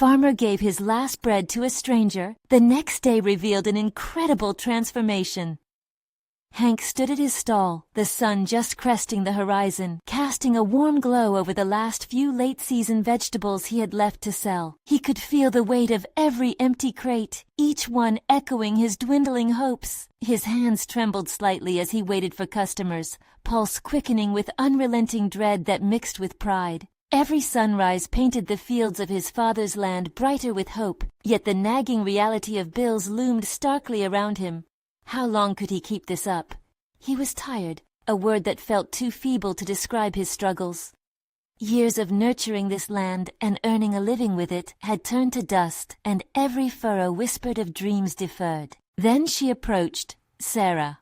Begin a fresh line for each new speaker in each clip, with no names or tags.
farmer gave his last bread to a stranger, the next day revealed an incredible transformation. Hank stood at his stall, the sun just cresting the horizon, casting a warm glow over the last few late-season vegetables he had left to sell. He could feel the weight of every empty crate, each one echoing his dwindling hopes. His hands trembled slightly as he waited for customers, pulse quickening with unrelenting dread that mixed with pride. Every sunrise painted the fields of his father's land brighter with hope, yet the nagging reality of bills loomed starkly around him. How long could he keep this up? He was tired, a word that felt too feeble to describe his struggles. Years of nurturing this land and earning a living with it had turned to dust, and every furrow whispered of dreams deferred. Then she approached, Sarah.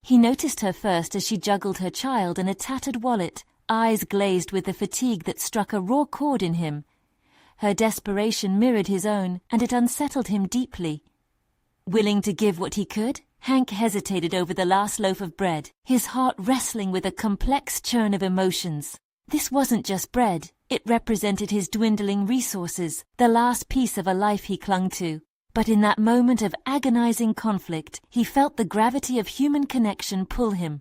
He noticed her first as she juggled her child and a tattered wallet, eyes glazed with the fatigue that struck a raw chord in him. Her desperation mirrored his own, and it unsettled him deeply. Willing to give what he could, Hank hesitated over the last loaf of bread, his heart wrestling with a complex churn of emotions. This wasn't just bread, it represented his dwindling resources, the last piece of a life he clung to. But in that moment of agonizing conflict, he felt the gravity of human connection pull him.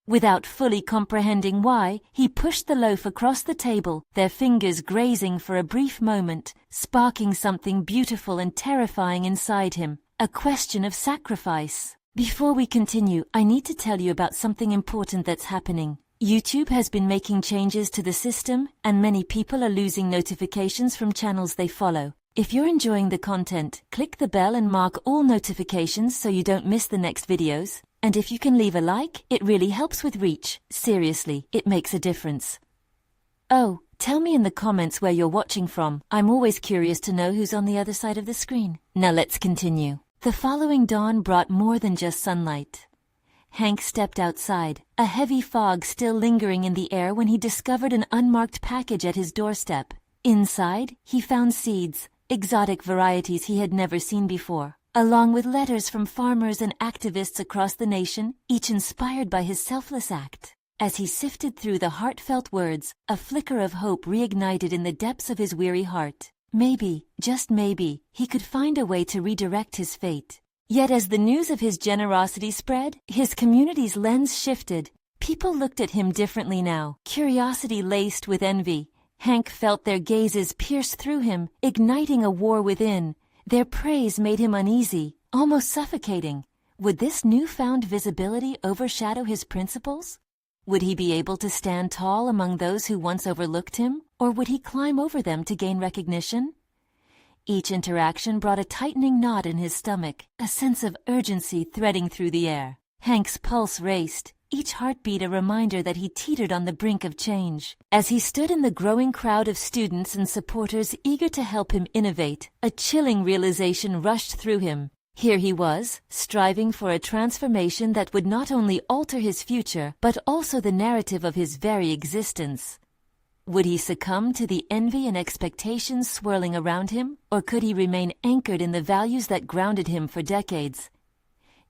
Without fully comprehending why, he pushed the loaf across the table, their fingers grazing for a brief moment, sparking something beautiful and terrifying inside him. A question of sacrifice. Before we continue, I need to tell you about something important that's happening. YouTube has been making changes to the system, and many people are losing notifications from channels they follow. If you're enjoying the content, click the bell and mark all notifications so you don't miss the next videos. And if you can leave a like, it really helps with reach. Seriously, it makes a difference. Oh, tell me in the comments where you're watching from. I'm always curious to know who's on the other side of the screen. Now let's continue. The following dawn brought more than just sunlight. Hank stepped outside, a heavy fog still lingering in the air when he discovered an unmarked package at his doorstep. Inside, he found seeds, exotic varieties he had never seen before, along with letters from farmers and activists across the nation, each inspired by his selfless act. As he sifted through the heartfelt words, a flicker of hope reignited in the depths of his weary heart. Maybe, just maybe, he could find a way to redirect his fate. Yet as the news of his generosity spread, his community's lens shifted. People looked at him differently now, curiosity laced with envy. Hank felt their gazes pierce through him, igniting a war within. Their praise made him uneasy, almost suffocating. Would this newfound visibility overshadow his principles? Would he be able to stand tall among those who once overlooked him, or would he climb over them to gain recognition? Each interaction brought a tightening knot in his stomach, a sense of urgency threading through the air. Hank's pulse raced, each heartbeat a reminder that he teetered on the brink of change. As he stood in the growing crowd of students and supporters eager to help him innovate, a chilling realization rushed through him. Here he was, striving for a transformation that would not only alter his future, but also the narrative of his very existence. Would he succumb to the envy and expectations swirling around him, or could he remain anchored in the values that grounded him for decades?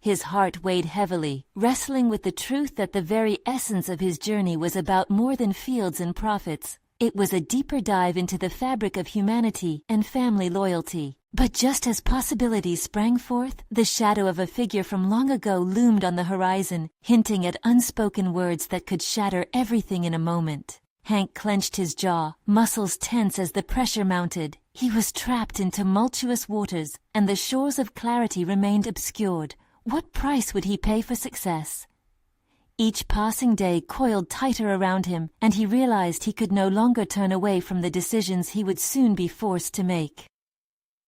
His heart weighed heavily, wrestling with the truth that the very essence of his journey was about more than fields and profits. It was a deeper dive into the fabric of humanity and family loyalty. But just as possibilities sprang forth, the shadow of a figure from long ago loomed on the horizon, hinting at unspoken words that could shatter everything in a moment. Hank clenched his jaw, muscles tense as the pressure mounted. He was trapped in tumultuous waters, and the shores of clarity remained obscured. What price would he pay for success? Each passing day coiled tighter around him, and he realized he could no longer turn away from the decisions he would soon be forced to make.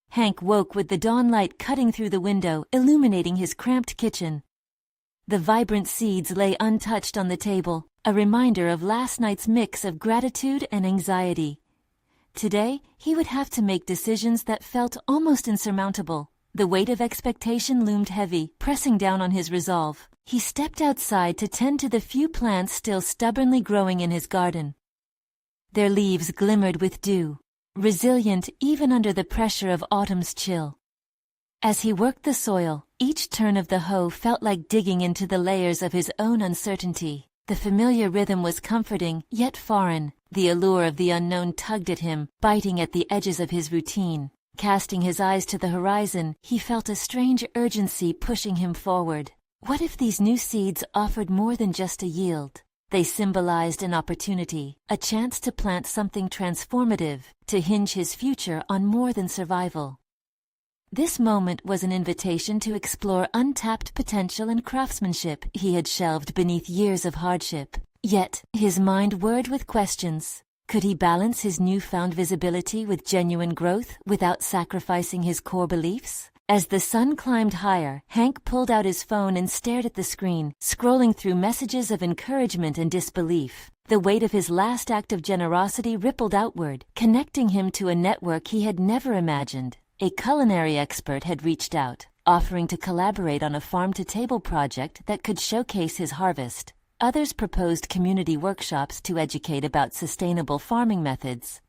Hank woke with the dawn light cutting through the window, illuminating his cramped kitchen. The vibrant seeds lay untouched on the table, a reminder of last night's mix of gratitude and anxiety. Today, he would have to make decisions that felt almost insurmountable. The weight of expectation loomed heavy, pressing down on his resolve. He stepped outside to tend to the few plants still stubbornly growing in his garden. Their leaves glimmered with dew, resilient even under the pressure of autumn's chill. As he worked the soil, each turn of the hoe felt like digging into the layers of his own uncertainty. The familiar rhythm was comforting, yet foreign, The allure of the unknown tugged at him, biting at the edges of his routine. Casting his eyes to the horizon, he felt a strange urgency pushing him forward. What if these new seeds offered more than just a yield? They symbolized an opportunity, a chance to plant something transformative, to hinge his future on more than survival. This moment was an invitation to explore untapped potential and craftsmanship he had shelved beneath years of hardship. Yet, his mind whirred with questions. Could he balance his newfound visibility with genuine growth without sacrificing his core beliefs? As the sun climbed higher, Hank pulled out his phone and stared at the screen, scrolling through messages of encouragement and disbelief. The weight of his last act of generosity rippled outward, connecting him to a network he had never imagined. A culinary expert had reached out, offering to collaborate on a farm-to-table project that could showcase his harvest. Others proposed community workshops to educate about sustainable farming methods.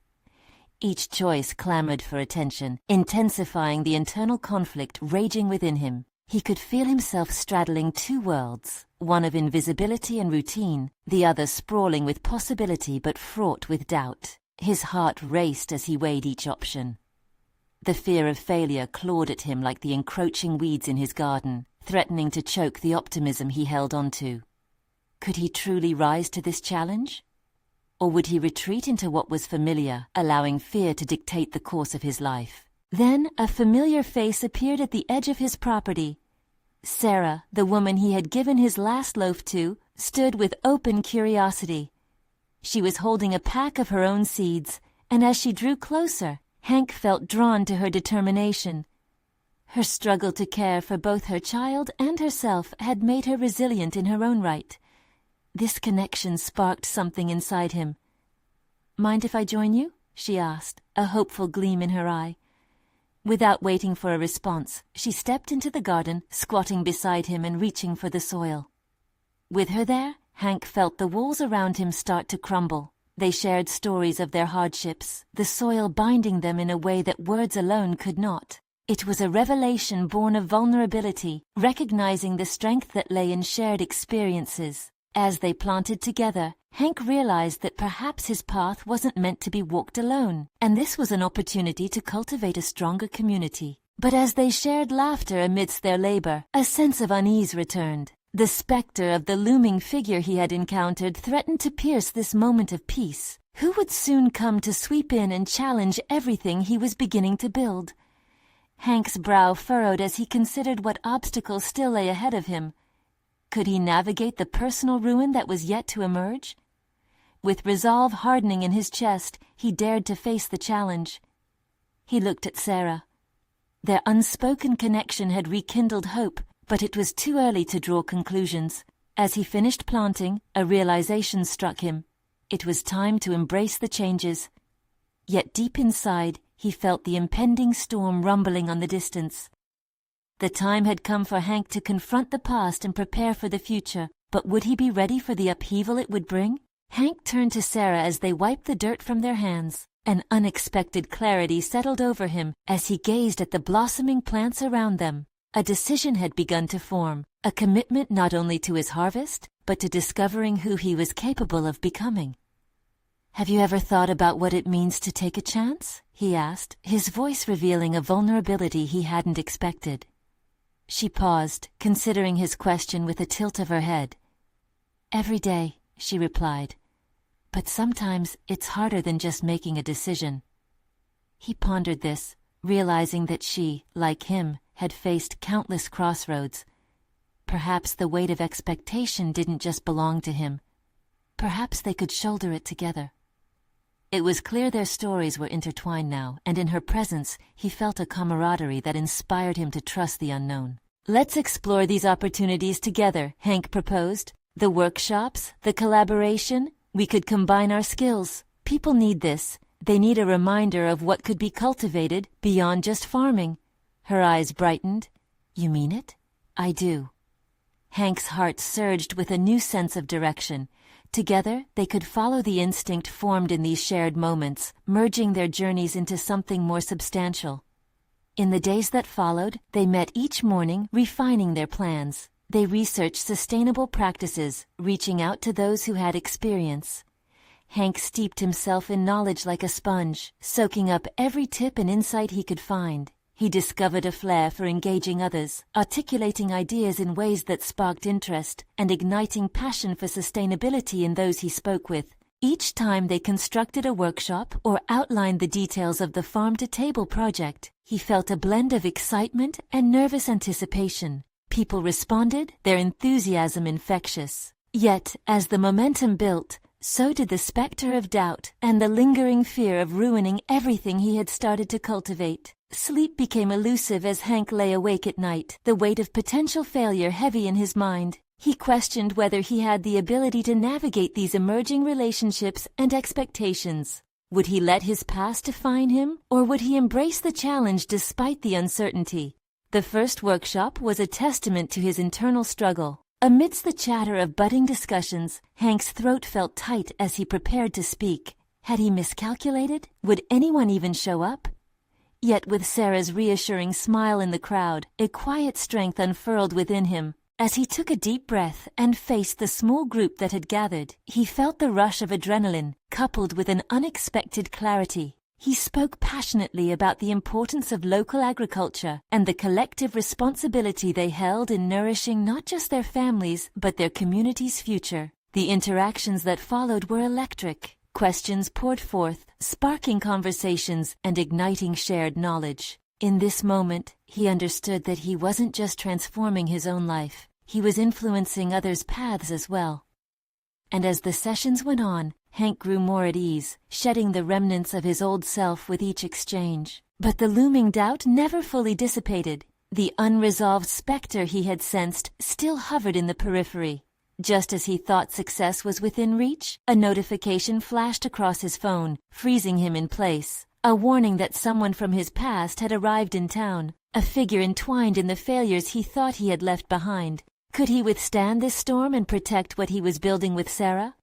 Each choice clamored for attention, intensifying the internal conflict raging within him. He could feel himself straddling two worlds, one of invisibility and routine, the other sprawling with possibility but fraught with doubt. His heart raced as he weighed each option. The fear of failure clawed at him like the encroaching weeds in his garden, threatening to choke the optimism he held onto. Could he truly rise to this challenge? Or would he retreat into what was familiar, allowing fear to dictate the course of his life? Then a familiar face appeared at the edge of his property. Sarah, the woman he had given his last loaf to, stood with open curiosity. She was holding a pack of her own seeds, and as she drew closer, Hank felt drawn to her determination. Her struggle to care for both her child and herself had made her resilient in her own right. This connection sparked something inside him. "Mind if I join you?" she asked, a hopeful gleam in her eye. Without waiting for a response, she stepped into the garden, squatting beside him and reaching for the soil. With her there, Hank felt the walls around him start to crumble. They shared stories of their hardships, the soil binding them in a way that words alone could not. It was a revelation born of vulnerability, recognizing the strength that lay in shared experiences. As they planted together, Hank realized that perhaps his path wasn't meant to be walked alone, and this was an opportunity to cultivate a stronger community. But as they shared laughter amidst their labor, a sense of unease returned. The specter of the looming figure he had encountered threatened to pierce this moment of peace. Who would soon come to sweep in and challenge everything he was beginning to build? Hank's brow furrowed as he considered what obstacles still lay ahead of him. Could he navigate the personal ruin that was yet to emerge? With resolve hardening in his chest, he dared to face the challenge. He looked at Sarah. Their unspoken connection had rekindled hope, but it was too early to draw conclusions. As he finished planting, a realization struck him. It was time to embrace the changes. Yet deep inside, he felt the impending storm rumbling on the distance. The time had come for Hank to confront the past and prepare for the future, but would he be ready for the upheaval it would bring? Hank turned to Sarah as they wiped the dirt from their hands. An unexpected clarity settled over him as he gazed at the blossoming plants around them. A decision had begun to form, a commitment not only to his harvest, but to discovering who he was capable of becoming. "Have you ever thought about what it means to take a chance?" he asked, his voice revealing a vulnerability he hadn't expected. She paused, considering his question with a tilt of her head. "Every day," she replied. "But sometimes it's harder than just making a decision." He pondered this, realizing that she, like him, had faced countless crossroads. Perhaps the weight of expectation didn't just belong to him. Perhaps they could shoulder it together. It was clear their stories were intertwined now, and in her presence he felt a camaraderie that inspired him to trust the unknown. "Let's explore these opportunities together," Hank proposed. "The workshops, the collaboration, we could combine our skills. People need this. They need a reminder of what could be cultivated beyond just farming." Her eyes brightened. "You mean it?" "I do." Hank's heart surged with a new sense of direction. Together, they could follow the instinct formed in these shared moments, merging their journeys into something more substantial. In the days that followed, they met each morning, refining their plans. They researched sustainable practices, reaching out to those who had experience. Hank steeped himself in knowledge like a sponge, soaking up every tip and insight he could find. He discovered a flair for engaging others, articulating ideas in ways that sparked interest, and igniting passion for sustainability in those he spoke with. Each time they constructed a workshop or outlined the details of the farm-to-table project, he felt a blend of excitement and nervous anticipation. People responded, their enthusiasm infectious. Yet, as the momentum built, so did the specter of doubt and the lingering fear of ruining everything he had started to cultivate. Sleep became elusive as Hank lay awake at night, the weight of potential failure heavy in his mind. He questioned whether he had the ability to navigate these emerging relationships and expectations. Would he let his past define him, or would he embrace the challenge despite the uncertainty? The first workshop was a testament to his internal struggle. Amidst the chatter of budding discussions, Hank's throat felt tight as he prepared to speak. Had he miscalculated? Would anyone even show up? Yet with Sarah's reassuring smile in the crowd, a quiet strength unfurled within him. As he took a deep breath and faced the small group that had gathered, he felt the rush of adrenaline, coupled with an unexpected clarity. He spoke passionately about the importance of local agriculture and the collective responsibility they held in nourishing not just their families, but their community's future. The interactions that followed were electric. Questions poured forth, sparking conversations and igniting shared knowledge. In this moment, he understood that he wasn't just transforming his own life, he was influencing others' paths as well. And as the sessions went on, Hank grew more at ease, shedding the remnants of his old self with each exchange. But the looming doubt never fully dissipated. The unresolved specter he had sensed still hovered in the periphery. Just as he thought success was within reach, a notification flashed across his phone, freezing him in place. A warning that someone from his past had arrived in town, a figure entwined in the failures he thought he had left behind. Could he withstand this storm and protect what he was building with Sarah?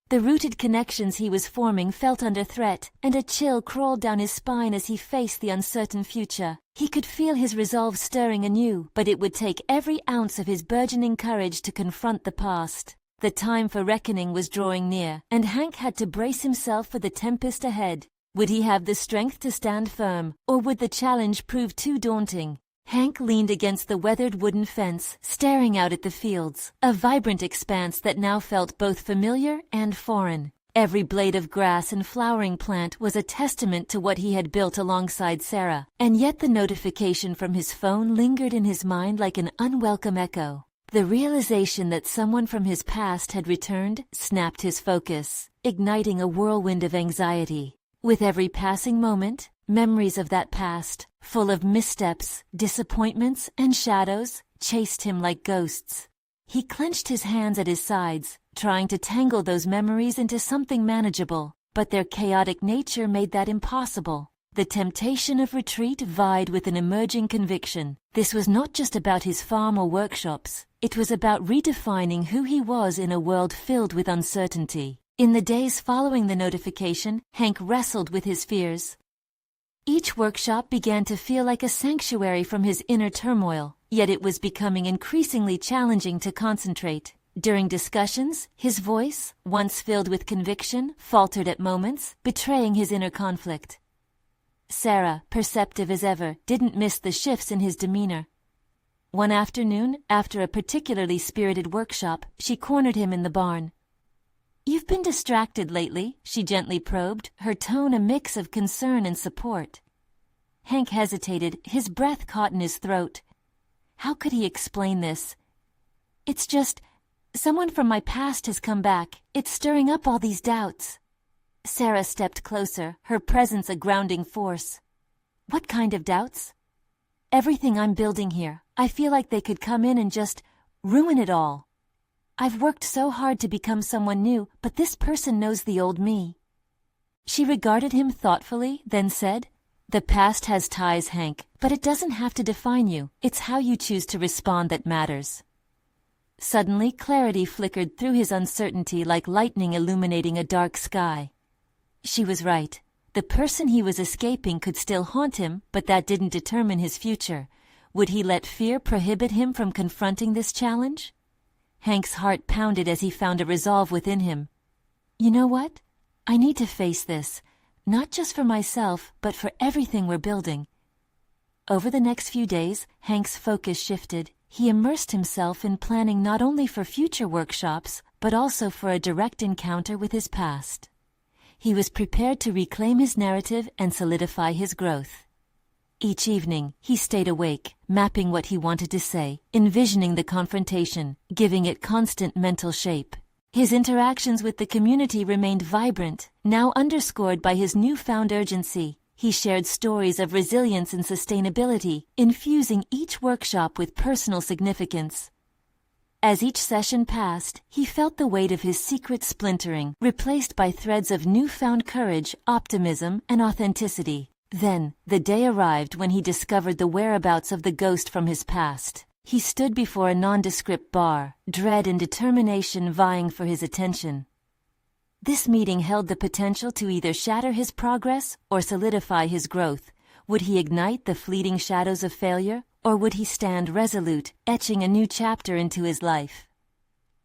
The rooted connections he was forming felt under threat, and a chill crawled down his spine as he faced the uncertain future. He could feel his resolve stirring anew, but it would take every ounce of his burgeoning courage to confront the past. The time for reckoning was drawing near, and Hank had to brace himself for the tempest ahead. Would he have the strength to stand firm, or would the challenge prove too daunting? Hank leaned against the weathered wooden fence, staring out at the fields, a vibrant expanse that now felt both familiar and foreign. Every blade of grass and flowering plant was a testament to what he had built alongside Sarah, and yet the notification from his phone lingered in his mind like an unwelcome echo. The realization that someone from his past had returned snapped his focus, igniting a whirlwind of anxiety. With every passing moment, memories of that past, full of missteps, disappointments, and shadows, chased him like ghosts. He clenched his hands at his sides, trying to tangle those memories into something manageable, but their chaotic nature made that impossible. The temptation of retreat vied with an emerging conviction. This was not just about his farm or workshops. It was about redefining who he was in a world filled with uncertainty. In the days following the notification, Hank wrestled with his fears. Each workshop began to feel like a sanctuary from his inner turmoil, yet it was becoming increasingly challenging to concentrate. During discussions, his voice, once filled with conviction, faltered at moments, betraying his inner conflict. Sarah, perceptive as ever, didn't miss the shifts in his demeanor. One afternoon, after a particularly spirited workshop, she cornered him in the barn. "You've been distracted lately," she gently probed, her tone a mix of concern and support. Hank hesitated, his breath caught in his throat. How could he explain this? "It's just, someone from my past has come back. It's stirring up all these doubts." Sarah stepped closer, her presence a grounding force. "What kind of doubts?" "Everything I'm building here. I feel like they could come in and just ruin it all. I've worked so hard to become someone new, but this person knows the old me." She regarded him thoughtfully, then said, "The past has ties, Hank, but it doesn't have to define you. It's how you choose to respond that matters." Suddenly, clarity flickered through his uncertainty like lightning illuminating a dark sky. She was right. The person he was escaping could still haunt him, but that didn't determine his future. Would he let fear prohibit him from confronting this challenge? Hank's heart pounded as he found a resolve within him. "You know what? I need to face this, not just for myself, but for everything we're building. Over the next few days, Hank's focus shifted. He immersed himself in planning not only for future workshops, but also for a direct encounter with his past. He was prepared to reclaim his narrative and solidify his growth. Each evening, he stayed awake, mapping what he wanted to say, envisioning the confrontation, giving it constant mental shape. His interactions with the community remained vibrant, now underscored by his newfound urgency. He shared stories of resilience and sustainability, infusing each workshop with personal significance. As each session passed, he felt the weight of his secret splintering, replaced by threads of newfound courage, optimism, and authenticity. Then, the day arrived when he discovered the whereabouts of the ghost from his past. He stood before a nondescript bar, dread and determination vying for his attention. This meeting held the potential to either shatter his progress or solidify his growth. Would he ignite the fleeting shadows of failure, or would he stand resolute, etching a new chapter into his life?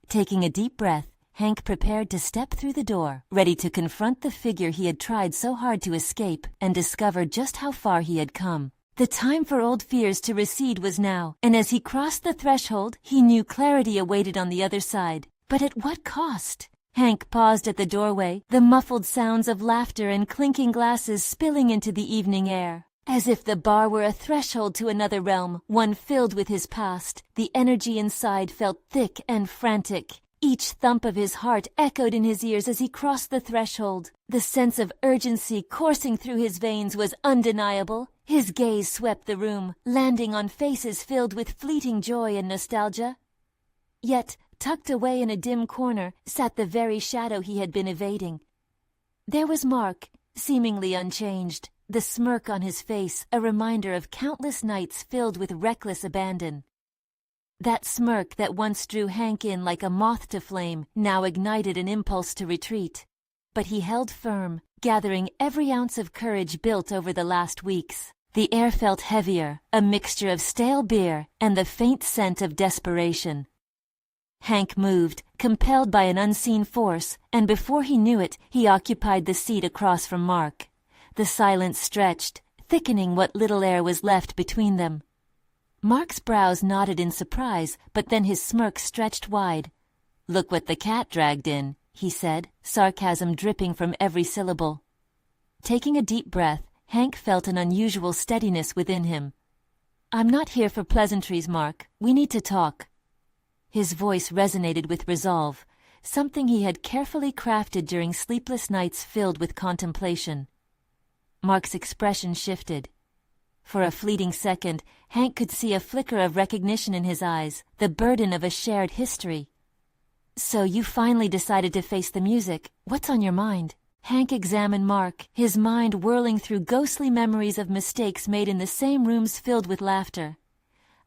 Taking a deep breath, Hank prepared to step through the door, ready to confront the figure he had tried so hard to escape and discover just how far he had come. The time for old fears to recede was now, and as he crossed the threshold, he knew clarity awaited on the other side. But at what cost? Hank paused at the doorway, the muffled sounds of laughter and clinking glasses spilling into the evening air. As if the bar were a threshold to another realm, one filled with his past, the energy inside felt thick and frantic. Each thump of his heart echoed in his ears as he crossed the threshold. The sense of urgency coursing through his veins was undeniable. His gaze swept the room, landing on faces filled with fleeting joy and nostalgia. Yet, tucked away in a dim corner, sat the very shadow he had been evading. There was Mark, seemingly unchanged, the smirk on his face a reminder of countless nights filled with reckless abandon. That smirk that once drew Hank in like a moth to flame now ignited an impulse to retreat. But he held firm, gathering every ounce of courage built over the last weeks. The air felt heavier, a mixture of stale beer and the faint scent of desperation. Hank moved, compelled by an unseen force, and before he knew it, he occupied the seat across from Mark. The silence stretched, thickening what little air was left between them. Mark's brows knotted in surprise, but then his smirk stretched wide. "Look what the cat dragged in," he said, sarcasm dripping from every syllable. Taking a deep breath, Hank felt an unusual steadiness within him. "I'm not here for pleasantries, Mark. We need to talk." His voice resonated with resolve, something he had carefully crafted during sleepless nights filled with contemplation. Mark's expression shifted. For a fleeting second, Hank could see a flicker of recognition in his eyes, the burden of a shared history. "So you finally decided to face the music. What's on your mind?" Hank examined Mark, his mind whirling through ghostly memories of mistakes made in the same rooms filled with laughter.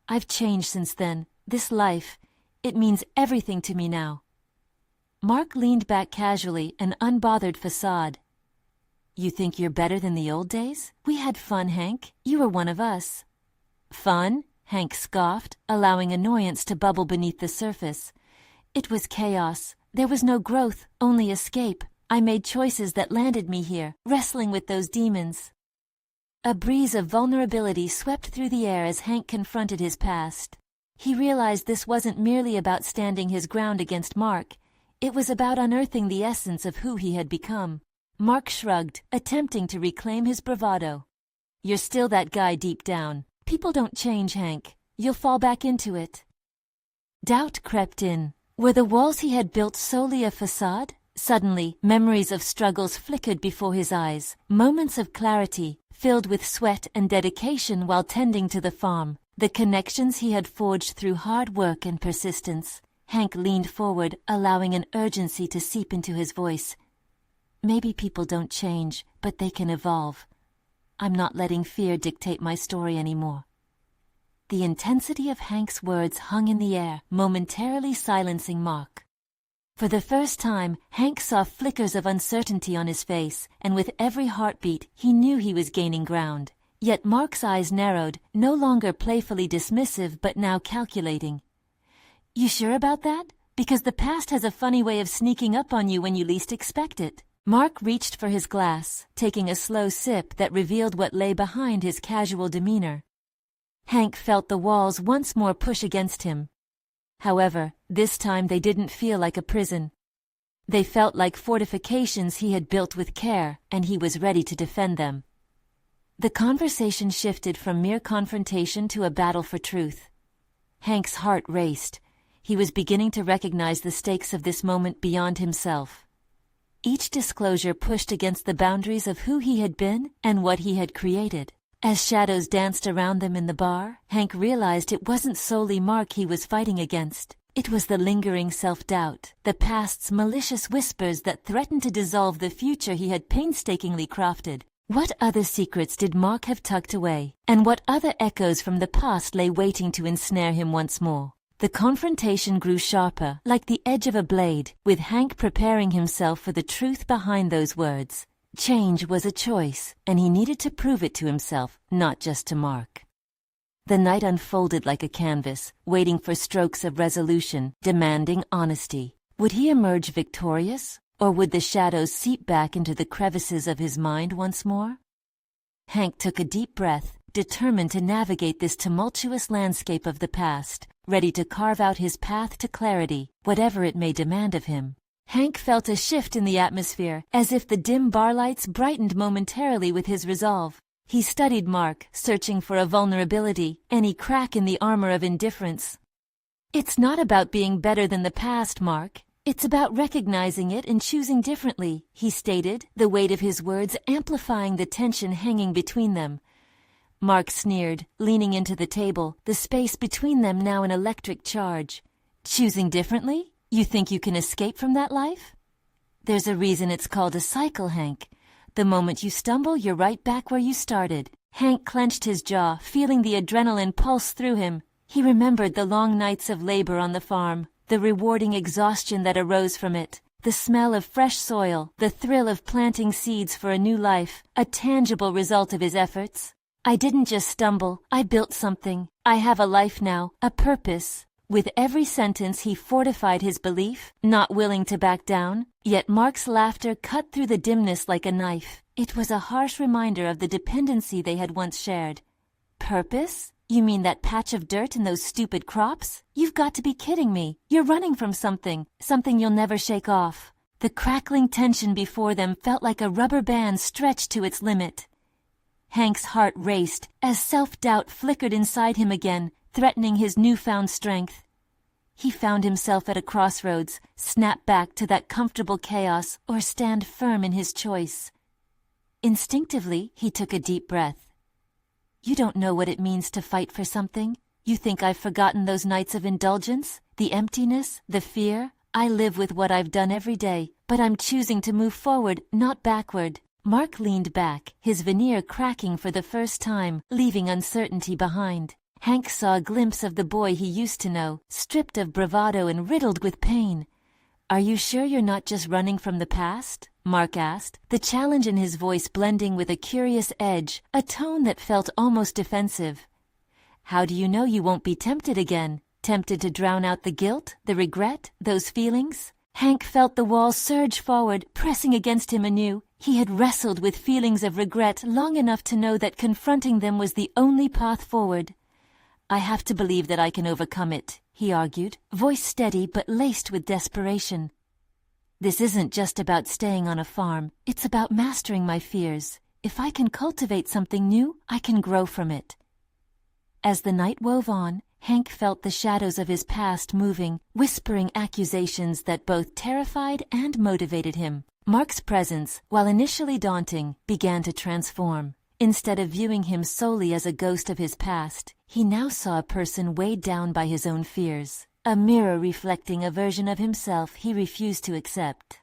"I've changed since then. This life, it means everything to me now." Mark leaned back casually, an unbothered facade. "You think you're better than the old days? We had fun, Hank. You were one of us." "Fun?" Hank scoffed, allowing annoyance to bubble beneath the surface. "It was chaos. There was no growth, only escape. I made choices that landed me here, wrestling with those demons." A breeze of vulnerability swept through the air as Hank confronted his past. He realized this wasn't merely about standing his ground against Mark. It was about unearthing the essence of who he had become. Mark shrugged, attempting to reclaim his bravado. "You're still that guy deep down. People don't change, Hank. You'll fall back into it." Doubt crept in. Were the walls he had built solely a facade? Suddenly, memories of struggles flickered before his eyes, moments of clarity, filled with sweat and dedication while tending to the farm, the connections he had forged through hard work and persistence. Hank leaned forward, allowing an urgency to seep into his voice. "Maybe people don't change, but they can evolve. I'm not letting fear dictate my story anymore." The intensity of Hank's words hung in the air, momentarily silencing Mark. For the first time, Hank saw flickers of uncertainty on his face, and with every heartbeat, he knew he was gaining ground. Yet Mark's eyes narrowed, no longer playfully dismissive but now calculating. "You sure about that? Because the past has a funny way of sneaking up on you when you least expect it." Mark reached for his glass, taking a slow sip that revealed what lay behind his casual demeanor. Hank felt the walls once more push against him. However, this time they didn't feel like a prison. They felt like fortifications he had built with care, and he was ready to defend them. The conversation shifted from mere confrontation to a battle for truth. Hank's heart raced. He was beginning to recognize the stakes of this moment beyond himself. Each disclosure pushed against the boundaries of who he had been and what he had created. As shadows danced around them in the bar, Hank realized it wasn't solely Mark he was fighting against. It was the lingering self-doubt, the past's malicious whispers that threatened to dissolve the future he had painstakingly crafted. What other secrets did Mark have tucked away, and what other echoes from the past lay waiting to ensnare him once more? The confrontation grew sharper, like the edge of a blade, with Hank preparing himself for the truth behind those words. Change was a choice, and he needed to prove it to himself, not just to Mark. The night unfolded like a canvas, waiting for strokes of resolution, demanding honesty. Would he emerge victorious, or would the shadows seep back into the crevices of his mind once more? Hank took a deep breath, determined to navigate this tumultuous landscape of the past, ready to carve out his path to clarity, whatever it may demand of him. Hank felt a shift in the atmosphere, as if the dim bar lights brightened momentarily with his resolve. He studied Mark, searching for a vulnerability, any crack in the armor of indifference. "It's not about being better than the past, Mark. It's about recognizing it and choosing differently," he stated, the weight of his words amplifying the tension hanging between them. Mark sneered, leaning into the table, the space between them now an electric charge. "Choosing differently? You think you can escape from that life?" "There's a reason it's called a cycle, Hank. The moment you stumble, you're right back where you started." Hank clenched his jaw, feeling the adrenaline pulse through him. He remembered the long nights of labor on the farm, the rewarding exhaustion that arose from it, the smell of fresh soil, the thrill of planting seeds for a new life, a tangible result of his efforts. "I didn't just stumble, I built something. I have a life now, a purpose." With every sentence he fortified his belief, not willing to back down. Yet Mark's laughter cut through the dimness like a knife. It was a harsh reminder of the dependency they had once shared. "Purpose? You mean that patch of dirt and those stupid crops? You've got to be kidding me. You're running from something you'll never shake off." The crackling tension before them felt like a rubber band stretched to its limit. Hank's heart raced as self-doubt flickered inside him again, threatening his newfound strength. He found himself at a crossroads, snap back to that comfortable chaos or stand firm in his choice. Instinctively, he took a deep breath. "You don't know what it means to fight for something. You think I've forgotten those nights of indulgence, the emptiness, the fear? I live with what I've done every day, but I'm choosing to move forward, not backward." Mark leaned back, his veneer cracking for the first time, leaving uncertainty behind. Hank saw a glimpse of the boy he used to know, stripped of bravado and riddled with pain. "Are you sure you're not just running from the past?" Mark asked, the challenge in his voice blending with a curious edge, a tone that felt almost defensive. "How do you know you won't be tempted again? Tempted to drown out the guilt, the regret, those feelings?" Hank felt the wall surge forward, pressing against him anew. He had wrestled with feelings of regret long enough to know that confronting them was the only path forward. "I have to believe that I can overcome it," he argued, voice steady but laced with desperation. "This isn't just about staying on a farm. It's about mastering my fears. If I can cultivate something new, I can grow from it." As the night wove on, Hank felt the shadows of his past moving, whispering accusations that both terrified and motivated him. Mark's presence, while initially daunting, began to transform. Instead of viewing him solely as a ghost of his past, he now saw a person weighed down by his own fears, a mirror reflecting a version of himself he refused to accept.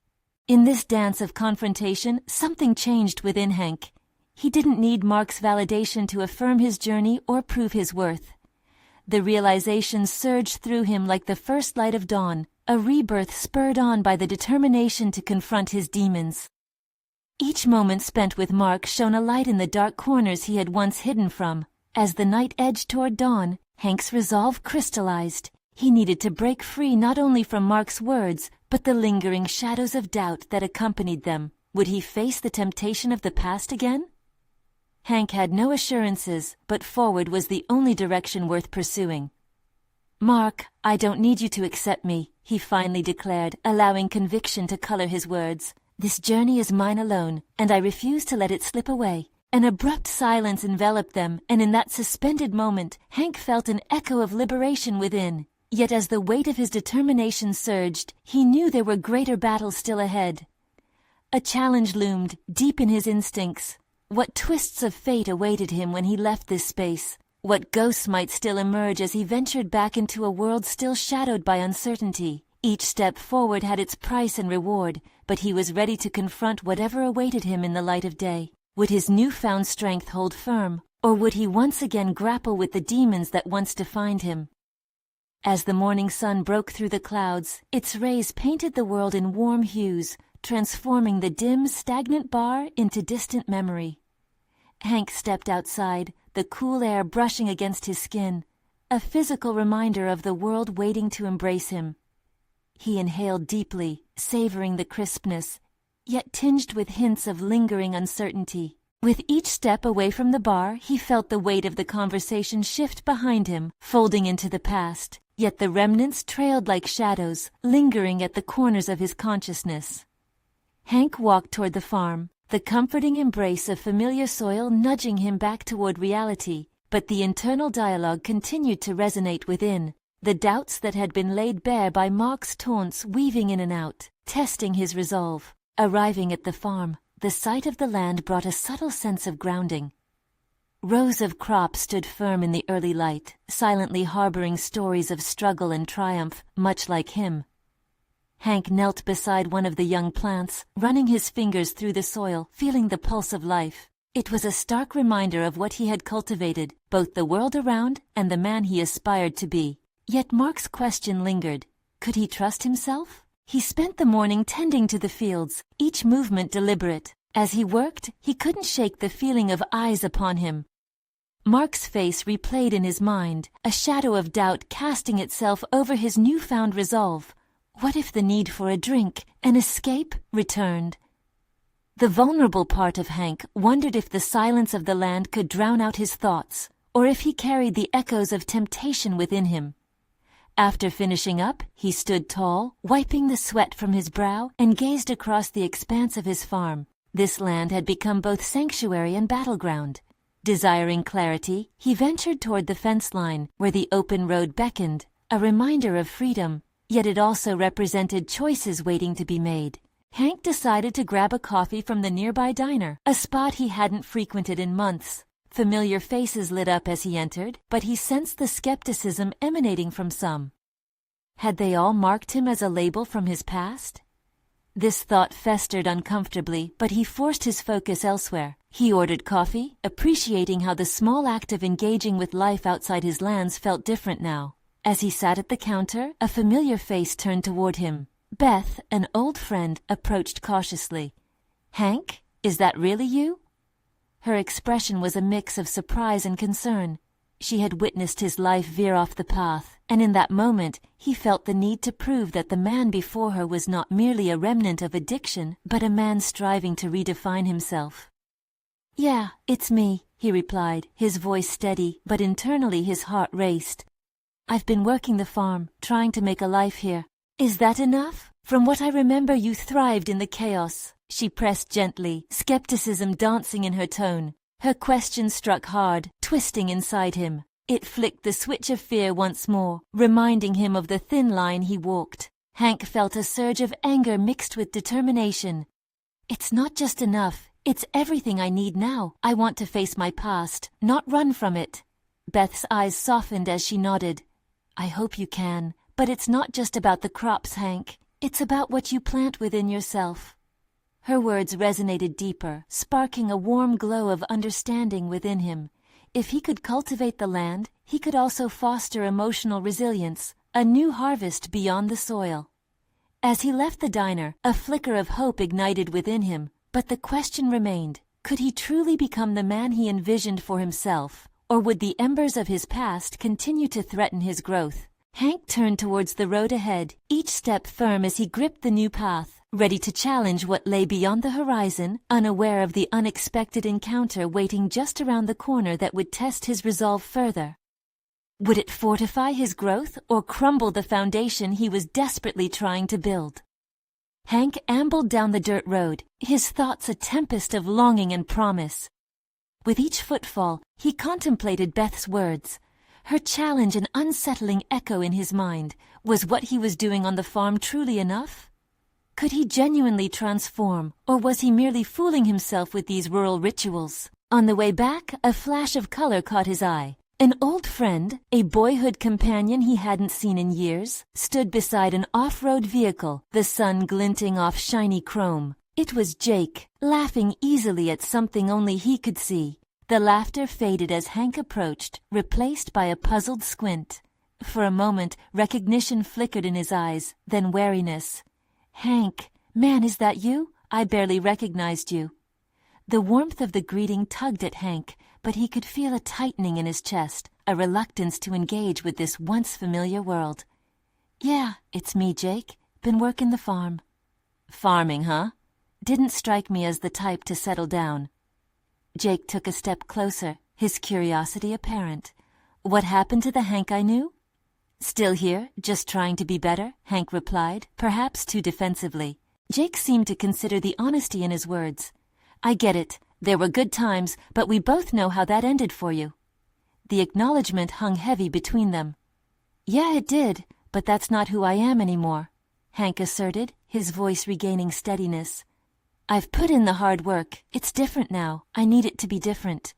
In this dance of confrontation, something changed within Hank. He didn't need Mark's validation to affirm his journey or prove his worth. The realization surged through him like the first light of dawn, a rebirth spurred on by the determination to confront his demons. Each moment spent with Mark shone a light in the dark corners he had once hidden from. As the night edged toward dawn, Hank's resolve crystallized. He needed to break free not only from Mark's words, but the lingering shadows of doubt that accompanied them. Would he face the temptation of the past again? Hank had no assurances, but forward was the only direction worth pursuing. "Mark, I don't need you to accept me," he finally declared, allowing conviction to color his words. "This journey is mine alone, and I refuse to let it slip away." An abrupt silence enveloped them, and in that suspended moment, Hank felt an echo of liberation within. Yet as the weight of his determination surged, he knew there were greater battles still ahead. A challenge loomed, deep in his instincts. What twists of fate awaited him when he left this space? What ghosts might still emerge as he ventured back into a world still shadowed by uncertainty? Each step forward had its price and reward, but he was ready to confront whatever awaited him in the light of day. Would his newfound strength hold firm, or would he once again grapple with the demons that once defined him? As the morning sun broke through the clouds, its rays painted the world in warm hues, transforming the dim, stagnant bar into distant memory. Hank stepped outside, the cool air brushing against his skin, a physical reminder of the world waiting to embrace him. He inhaled deeply, savoring the crispness, yet tinged with hints of lingering uncertainty. With each step away from the bar, he felt the weight of the conversation shift behind him, folding into the past, yet the remnants trailed like shadows, lingering at the corners of his consciousness. Hank walked toward the farm, the comforting embrace of familiar soil nudging him back toward reality, but the internal dialogue continued to resonate within, the doubts that had been laid bare by Mark's taunts weaving in and out, testing his resolve. Arriving at the farm, the sight of the land brought a subtle sense of grounding. Rows of crops stood firm in the early light, silently harboring stories of struggle and triumph, much like him. Hank knelt beside one of the young plants, running his fingers through the soil, feeling the pulse of life. It was a stark reminder of what he had cultivated, both the world around and the man he aspired to be. Yet Mark's question lingered. Could he trust himself? He spent the morning tending to the fields, each movement deliberate. As he worked, he couldn't shake the feeling of eyes upon him. Mark's face replayed in his mind, a shadow of doubt casting itself over his newfound resolve. What if the need for a drink, an escape, returned? The vulnerable part of Hank wondered if the silence of the land could drown out his thoughts, or if he carried the echoes of temptation within him. After finishing up, he stood tall, wiping the sweat from his brow, and gazed across the expanse of his farm. This land had become both sanctuary and battleground. Desiring clarity, he ventured toward the fence line, where the open road beckoned, a reminder of freedom. Yet it also represented choices waiting to be made. Hank decided to grab a coffee from the nearby diner, a spot he hadn't frequented in months. Familiar faces lit up as he entered, but he sensed the skepticism emanating from some. Had they all marked him as a label from his past? This thought festered uncomfortably, but he forced his focus elsewhere. He ordered coffee, appreciating how the small act of engaging with life outside his lands felt different now. As he sat at the counter, a familiar face turned toward him. Beth, an old friend, approached cautiously. "Hank, is that really you?" Her expression was a mix of surprise and concern. She had witnessed his life veer off the path, and in that moment, he felt the need to prove that the man before her was not merely a remnant of addiction, but a man striving to redefine himself. "Yeah, it's me," he replied, his voice steady, but internally his heart raced. "I've been working the farm, trying to make a life here." "Is that enough? From what I remember, you thrived in the chaos." She pressed gently, skepticism dancing in her tone. Her question struck hard, twisting inside him. It flicked the switch of fear once more, reminding him of the thin line he walked. Hank felt a surge of anger mixed with determination. "It's not just enough. It's everything I need now. I want to face my past, not run from it." Beth's eyes softened as she nodded. "I hope you can, but it's not just about the crops, Hank. It's about what you plant within yourself." Her words resonated deeper, sparking a warm glow of understanding within him. If he could cultivate the land, he could also foster emotional resilience, a new harvest beyond the soil. As he left the diner, a flicker of hope ignited within him, but the question remained, could he truly become the man he envisioned for himself? Or would the embers of his past continue to threaten his growth? Hank turned towards the road ahead, each step firm as he gripped the new path. ready to challenge what lay beyond the horizon, unaware of the unexpected encounter waiting just around the corner that would test his resolve further. Would it fortify his growth or crumble the foundation he was desperately trying to build? Hank ambled down the dirt road, his thoughts a tempest of longing and promise. With each footfall, he contemplated Beth's words. Her challenge an unsettling echo in his mind. Was what he was doing on the farm truly enough? Could he genuinely transform, or was he merely fooling himself with these rural rituals? On the way back, a flash of color caught his eye. An old friend, a boyhood companion he hadn't seen in years, stood beside an off-road vehicle, the sun glinting off shiny chrome. It was Jake, laughing easily at something only he could see. The laughter faded as Hank approached, replaced by a puzzled squint. For a moment, recognition flickered in his eyes, then wariness. "Hank, man, is that you? I barely recognized you." The warmth of the greeting tugged at Hank, but he could feel a tightening in his chest, a reluctance to engage with this once familiar world. "Yeah, it's me, Jake. Been working the farm." "Farming, huh?" Didn't strike me as the type to settle down. Jake took a step closer, his curiosity apparent. "What happened to the Hank I knew?" "Still here, just trying to be better," Hank replied, perhaps too defensively. Jake seemed to consider the honesty in his words. "I get it. There were good times, but we both know how that ended for you." The acknowledgement hung heavy between them. "Yeah, it did, but that's not who I am anymore," Hank asserted, his voice regaining steadiness. "I've put in the hard work. It's different now. I need it to be different."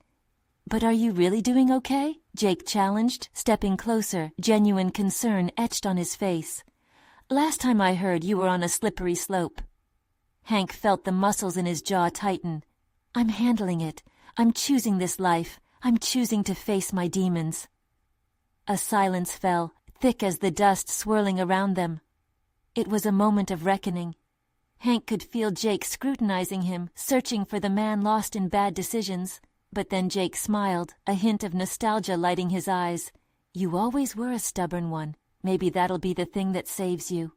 "But are you really doing okay?" Jake challenged, stepping closer, genuine concern etched on his face. "Last time I heard, you were on a slippery slope." Hank felt the muscles in his jaw tighten. "I'm handling it. I'm choosing this life. I'm choosing to face my demons." A silence fell, thick as the dust swirling around them. It was a moment of reckoning. Hank could feel Jake scrutinizing him, searching for the man lost in bad decisions. But then Jake smiled, a hint of nostalgia lighting his eyes. "You always were a stubborn one. Maybe that'll be the thing that saves you."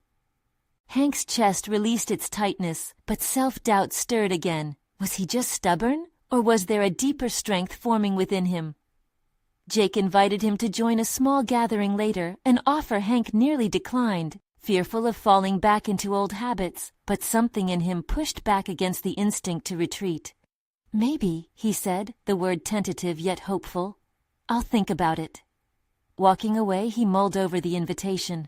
Hank's chest released its tightness, but self-doubt stirred again. Was he just stubborn, or was there a deeper strength forming within him? Jake invited him to join a small gathering later, an offer Hank nearly declined, fearful of falling back into old habits, but something in him pushed back against the instinct to retreat. "Maybe," he said, the word tentative yet hopeful. "I'll think about it." Walking away, he mulled over the invitation.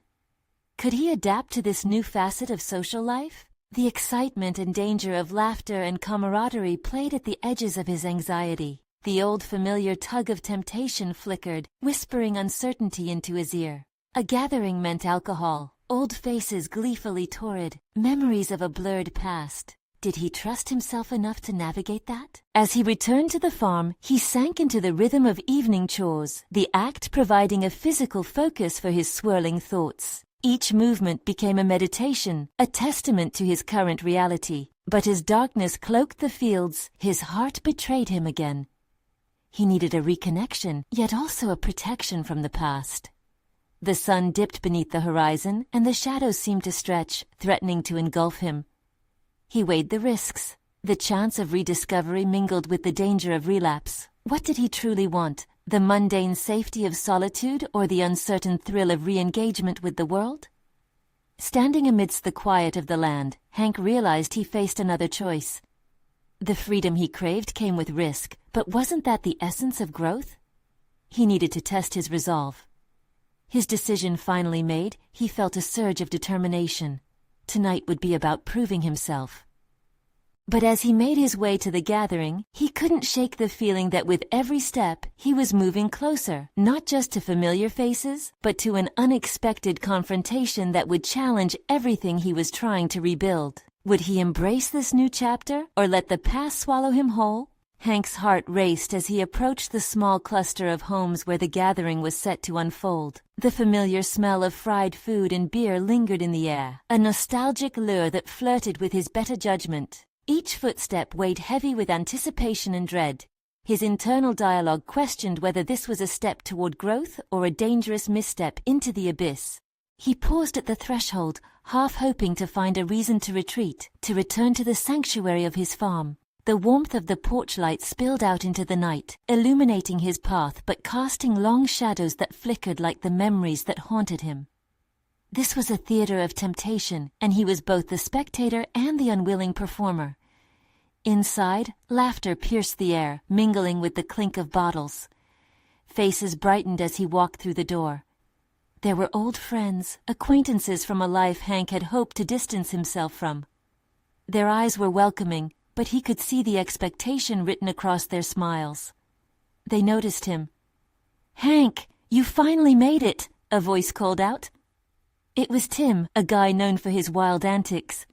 Could he adapt to this new facet of social life? The excitement and danger of laughter and camaraderie played at the edges of his anxiety. The old familiar tug of temptation flickered, whispering uncertainty into his ear. A gathering meant alcohol, old faces gleefully torrid, memories of a blurred past. Did he trust himself enough to navigate that? As he returned to the farm, he sank into the rhythm of evening chores, the act providing a physical focus for his swirling thoughts. Each movement became a meditation, a testament to his current reality. But as darkness cloaked the fields, his heart betrayed him again. He needed a reconnection, yet also a protection from the past. The sun dipped beneath the horizon, and the shadows seemed to stretch, threatening to engulf him. He weighed the risks. The chance of rediscovery mingled with the danger of relapse. What did he truly want? The mundane safety of solitude or the uncertain thrill of re-engagement with the world? Standing amidst the quiet of the land, Hank realized he faced another choice. The freedom he craved came with risk, but wasn't that the essence of growth? He needed to test his resolve. His decision finally made, he felt a surge of determination. Tonight would be about proving himself. But as he made his way to the gathering, he couldn't shake the feeling that with every step, he was moving closer, not just to familiar faces, but to an unexpected confrontation that would challenge everything he was trying to rebuild. Would he embrace this new chapter, or let the past swallow him whole? Hank's heart raced as he approached the small cluster of homes where the gathering was set to unfold. The familiar smell of fried food and beer lingered in the air, a nostalgic lure that flirted with his better judgment. Each footstep weighed heavy with anticipation and dread. His internal dialogue questioned whether this was a step toward growth or a dangerous misstep into the abyss. He paused at the threshold, half hoping to find a reason to retreat, to return to the sanctuary of his farm. The warmth of the porch light spilled out into the night, illuminating his path but casting long shadows that flickered like the memories that haunted him. This was a theater of temptation, and he was both the spectator and the unwilling performer. Inside, laughter pierced the air, mingling with the clink of bottles. Faces brightened as he walked through the door. There were old friends, acquaintances from a life Hank had hoped to distance himself from. Their eyes were welcoming, but he could see the expectation written across their smiles. They noticed him. "Hank, you finally made it," a voice called out. It was Tim, a guy known for his wild antics.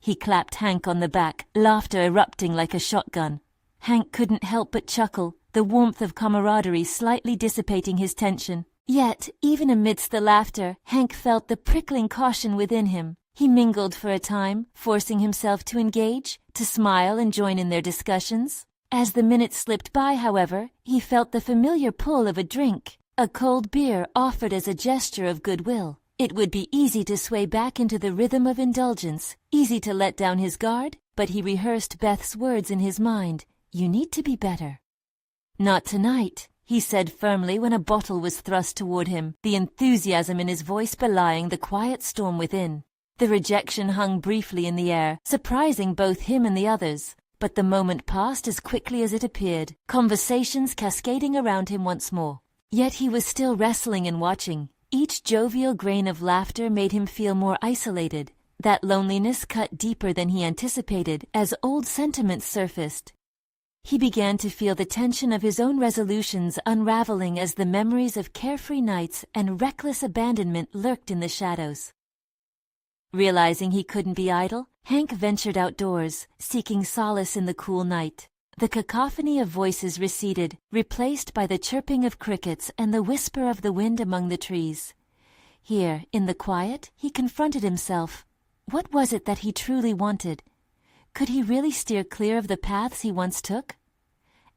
He clapped Hank on the back, laughter erupting like a shotgun. Hank couldn't help but chuckle, the warmth of camaraderie slightly dissipating his tension. Yet, even amidst the laughter, Hank felt the prickling caution within him. He mingled for a time, forcing himself to engage, to smile and join in their discussions. As the minutes slipped by, however, he felt the familiar pull of a drink, a cold beer offered as a gesture of goodwill. It would be easy to sway back into the rhythm of indulgence, easy to let down his guard, but he rehearsed Beth's words in his mind. "You need to be better." "Not tonight," he said firmly when a bottle was thrust toward him, the enthusiasm in his voice belying the quiet storm within. The rejection hung briefly in the air, surprising both him and the others, but the moment passed as quickly as it appeared, conversations cascading around him once more. Yet he was still wrestling and watching. Each jovial grain of laughter made him feel more isolated. That loneliness cut deeper than he anticipated as old sentiments surfaced. He began to feel the tension of his own resolutions unraveling as the memories of carefree nights and reckless abandonment lurked in the shadows. Realizing he couldn't be idle, Hank ventured outdoors, seeking solace in the cool night. The cacophony of voices receded, replaced by the chirping of crickets and the whisper of the wind among the trees. Here, in the quiet, he confronted himself. What was it that he truly wanted? Could he really steer clear of the paths he once took?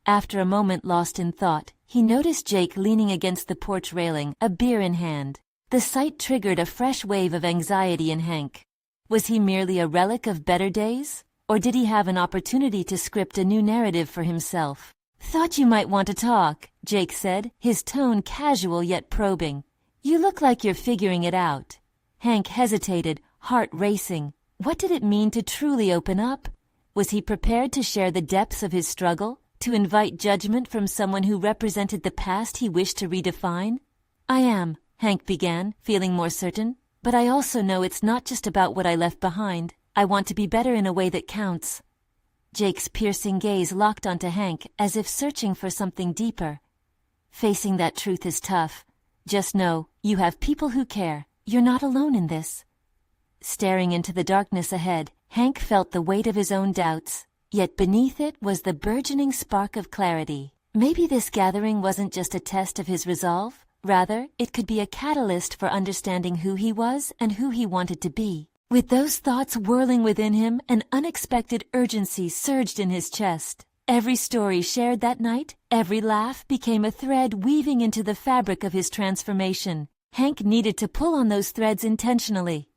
After a moment lost in thought, he noticed Jake leaning against the porch railing, a beer in hand. The sight triggered a fresh wave of anxiety in Hank. Was he merely a relic of better days? Or did he have an opportunity to script a new narrative for himself? "Thought you might want to talk," Jake said, his tone casual yet probing. "You look like you're figuring it out." Hank hesitated, heart racing. What did it mean to truly open up? Was he prepared to share the depths of his struggle, to invite judgment from someone who represented the past he wished to redefine? "I am," Hank began, feeling more certain. "But I also know it's not just about what I left behind. I want to be better in a way that counts." Jake's piercing gaze locked onto Hank as if searching for something deeper. "Facing that truth is tough. Just know, you have people who care. You're not alone in this." Staring into the darkness ahead, Hank felt the weight of his own doubts. Yet beneath it was the burgeoning spark of clarity. Maybe this gathering wasn't just a test of his resolve. Rather, it could be a catalyst for understanding who he was and who he wanted to be. With those thoughts whirling within him, an unexpected urgency surged in his chest. Every story shared that night, every laugh became a thread weaving into the fabric of his transformation. Hank needed to pull on those threads intentionally.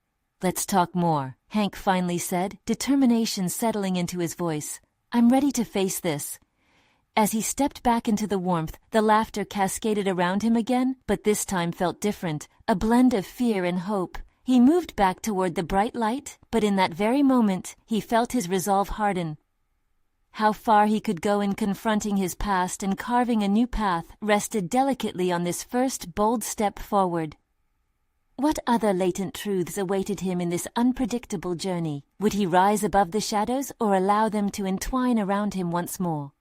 "Let's talk more," Hank finally said, determination settling into his voice. "I'm ready to face this." As he stepped back into the warmth, the laughter cascaded around him again, but this time felt different, a blend of fear and hope. He moved back toward the bright light, but in that very moment, he felt his resolve harden. How far he could go in confronting his past and carving a new path rested delicately on this first bold step forward. What other latent truths awaited him in this unpredictable journey? Would he rise above the shadows or allow them to entwine around him once more?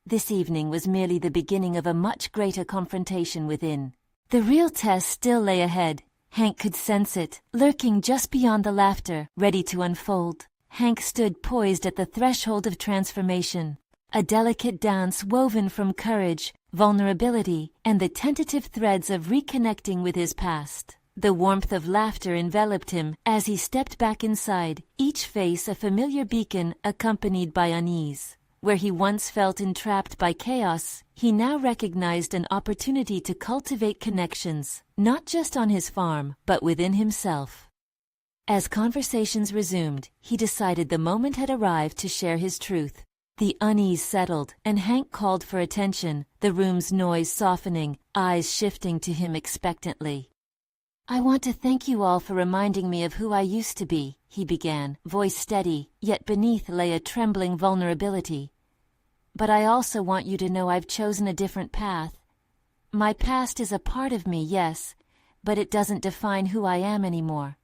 This evening was merely the beginning of a much greater confrontation within. The real test still lay ahead. Hank could sense it, lurking just beyond the laughter, ready to unfold. Hank stood poised at the threshold of transformation, a delicate dance woven from courage, vulnerability, and the tentative threads of reconnecting with his past. The warmth of laughter enveloped him as he stepped back inside, each face a familiar beacon accompanied by unease. Where he once felt entrapped by chaos, he now recognized an opportunity to cultivate connections, not just on his farm, but within himself. As conversations resumed, he decided the moment had arrived to share his truth. The unease settled, and Hank called for attention, the room's noise softening, eyes shifting to him expectantly. "I want to thank you all for reminding me of who I used to be," he began, voice steady, yet beneath lay a trembling vulnerability. "But I also want you to know I've chosen a different path. My past is a part of me, yes, but it doesn't define who I am anymore."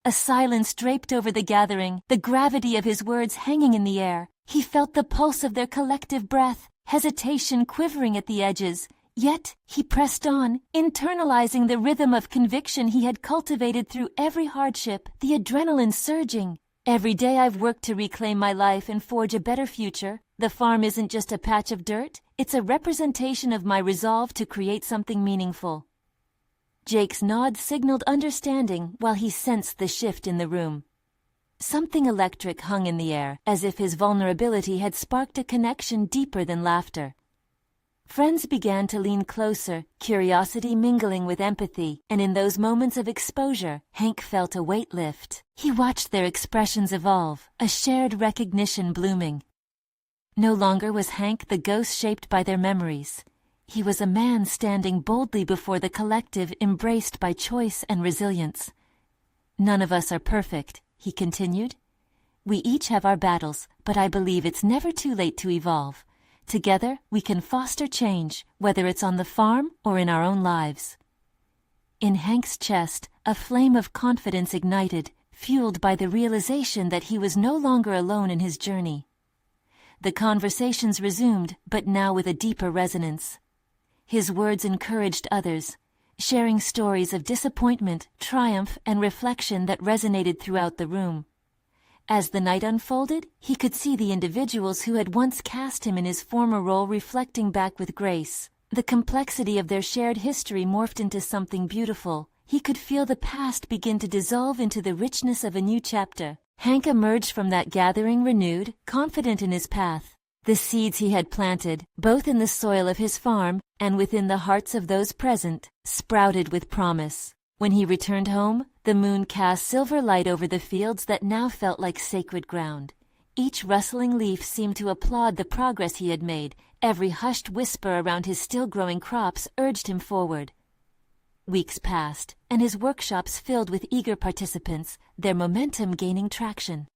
A silence draped over the gathering, the gravity of his words hanging in the air. He felt the pulse of their collective breath, hesitation quivering at the edges. Yet, he pressed on, internalizing the rhythm of conviction he had cultivated through every hardship, the adrenaline surging. "Every day I've worked to reclaim my life and forge a better future. The farm isn't just a patch of dirt, it's a representation of my resolve to create something meaningful." Jake's nod signaled understanding while he sensed the shift in the room. Something electric hung in the air, as if his vulnerability had sparked a connection deeper than laughter. Friends began to lean closer, curiosity mingling with empathy, and in those moments of exposure, Hank felt a weight lift. He watched their expressions evolve, a shared recognition blooming. No longer was Hank the ghost shaped by their memories. He was a man standing boldly before the collective, embraced by choice and resilience. "None of us are perfect," he continued. "We each have our battles, but I believe it's never too late to evolve. Together, we can foster change, whether it's on the farm or in our own lives." In Hank's chest, a flame of confidence ignited, fueled by the realization that he was no longer alone in his journey. The conversations resumed, but now with a deeper resonance. His words encouraged others, sharing stories of disappointment, triumph, and reflection that resonated throughout the room. As the night unfolded, he could see the individuals who had once cast him in his former role reflecting back with grace. The complexity of their shared history morphed into something beautiful. He could feel the past begin to dissolve into the richness of a new chapter. Hank emerged from that gathering renewed, confident in his path. The seeds he had planted, both in the soil of his farm and within the hearts of those present, sprouted with promise. When he returned home, the moon cast silver light over the fields that now felt like sacred ground. Each rustling leaf seemed to applaud the progress he had made. Every hushed whisper around his still-growing crops urged him forward. Weeks passed, and his workshops filled with eager participants, their momentum gaining traction.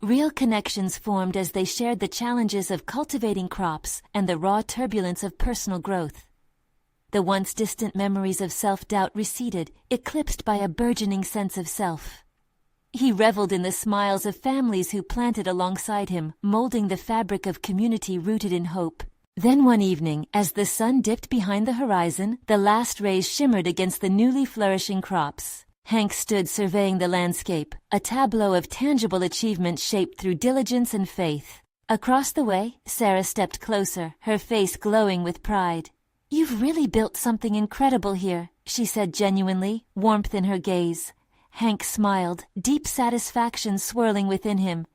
Real connections formed as they shared the challenges of cultivating crops and the raw turbulence of personal growth. The once distant memories of self-doubt receded, eclipsed by a burgeoning sense of self. He reveled in the smiles of families who planted alongside him, molding the fabric of community rooted in hope. Then one evening, as the sun dipped behind the horizon, the last rays shimmered against the newly flourishing crops. Hank stood surveying the landscape, a tableau of tangible achievement shaped through diligence and faith. Across the way, Sarah stepped closer, her face glowing with pride. "You've really built something incredible here," she said genuinely, warmth in her gaze. Hank smiled, deep satisfaction swirling within him.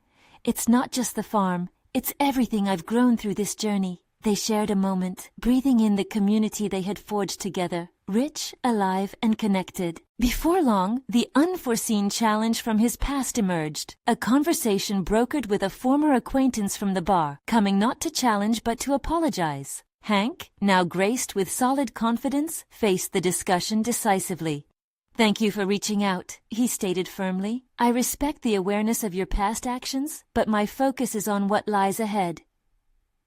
"It's not just the farm, it's everything I've grown through this journey." They shared a moment, breathing in the community they had forged together, rich, alive, and connected. Before long, the unforeseen challenge from his past emerged, a conversation brokered with a former acquaintance from the bar, coming not to challenge but to apologize. Hank, now graced with solid confidence, faced the discussion decisively. "Thank you for reaching out," he stated firmly. "I respect the awareness of your past actions, but my focus is on what lies ahead."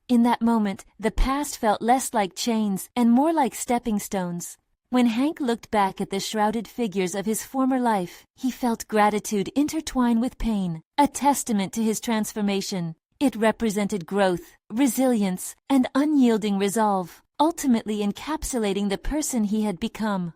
In that moment, the past felt less like chains and more like stepping stones. When Hank looked back at the shrouded figures of his former life, he felt gratitude intertwine with pain, a testament to his transformation. It represented growth, resilience, and unyielding resolve, ultimately encapsulating the person he had become.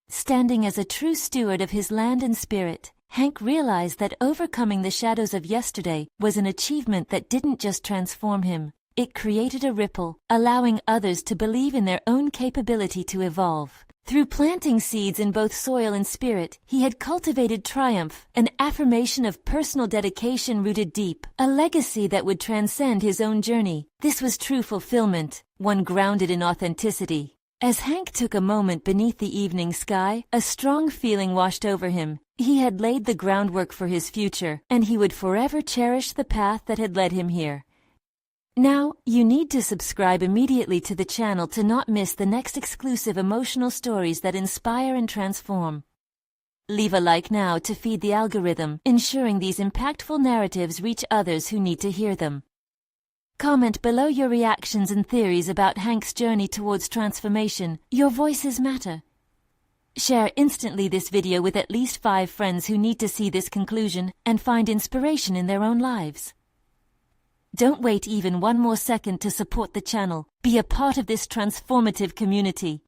Standing as a true steward of his land and spirit, Hank realized that overcoming the shadows of yesterday was an achievement that didn't just transform him. It created a ripple, allowing others to believe in their own capability to evolve. Through planting seeds in both soil and spirit, he had cultivated triumph, an affirmation of personal dedication rooted deep, a legacy that would transcend his own journey. This was true fulfillment, one grounded in authenticity. As Hank took a moment beneath the evening sky, a strong feeling washed over him. He had laid the groundwork for his future, and he would forever cherish the path that had led him here. Now, you need to subscribe immediately to the channel to not miss the next exclusive emotional stories that inspire and transform. Leave a like now to feed the algorithm, ensuring these impactful narratives reach others who need to hear them. Comment below your reactions and theories about Hank's journey towards transformation. Your voices matter. Share instantly this video with at least 5 friends who need to see this conclusion and find inspiration in their own lives. Don't wait even one more second to support the channel. Be a part of this transformative community.